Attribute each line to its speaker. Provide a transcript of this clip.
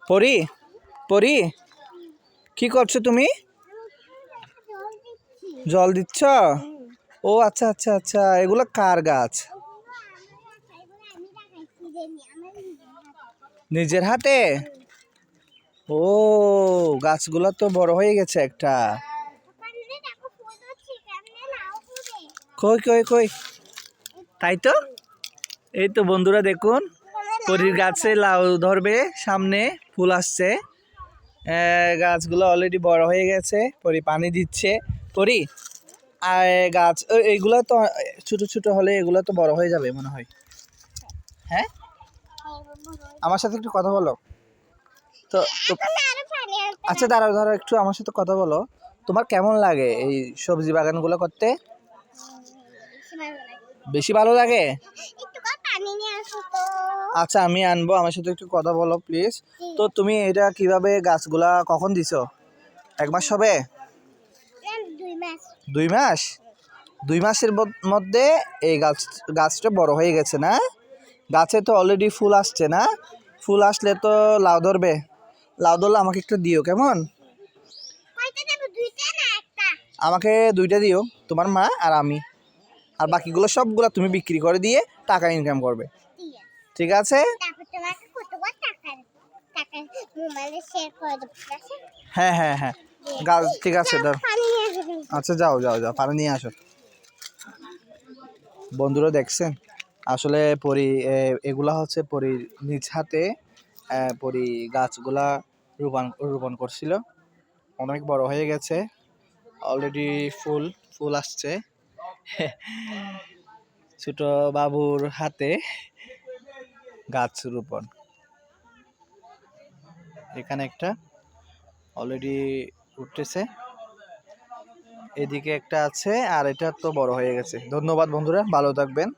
Speaker 1: পরি পরি কি করছো তুমি? জল দিচ্ছ? ও আচ্ছা আচ্ছা আচ্ছা, এগুলো কার গাছ? নিজের হাতে? ও, গাছগুলো তো বড় হয়ে গেছে একটা। কই কই কই, তাই তো। এই তো বন্ধুরা দেখুন, পরির গাছে লাউ ধরবে, সামনে ফুল আসছে। গাছগুলো অলরেডি বড় হয়ে গেছে, পরি পানি দিচ্ছে। পরি, আর গাছ এইগুলো তো ছোট ছোট হলে এগুলো তো বড় হয়ে যাবে মনে হয়। হ্যাঁ, আমার সাথে একটু কথা বলো তো। আচ্ছা দাঁড়াও দাঁড়াও, একটু আমার সাথে কথা বলো। তোমার কেমন লাগে এই সবজি বাগানগুলো করতে? বেশি ভালো লাগে? আচ্ছা আমি আনবো, আমার সাথে একটু কথা বলো প্লিজ। তো তুমি এটা কিভাবে গাছগুলা কখন দিছো? 1 মাস হবে? 2 মাস? 2 মাসের মধ্যে এই গাছটা বড় হয়ে গেছে না? গাছে তো অলরেডি ফুল আসছে না? ফুল আসলে তো লাউ ধরবে। লাউ ধরলে আমাকে একটু দিও কেমন? আমাকে 2টা দিও, তোমার মা আর আমি। আর বাকিগুলো সবগুলো তুমি বিক্রি করে দিয়ে টাকা ইনকাম করবে, ঠিক আছে? হ্যাঁ হ্যাঁ হ্যাঁ, গাছ ঠিক আছে ধরো। আচ্ছা যাও যাও যাও, পানি নিয়ে আসো। বন্ধুরা দেখছেন, আসলে পরি এগুলা হচ্ছে পরির নিজ হাতে পরি গাছগুলা রোপণ করছিল। অনেক বড় হয়ে গেছে, অলরেডি ফুল ফুল আসছে। ছোট বাবুর হাতে গাছ রোপণ। এখানে একটা অলরেডি উঠতেছে, এদিকে একটা আছে, আর এটা তো বড় হয়ে গেছে। ধন্যবাদ বন্ধুরা, ভালো থাকবেন।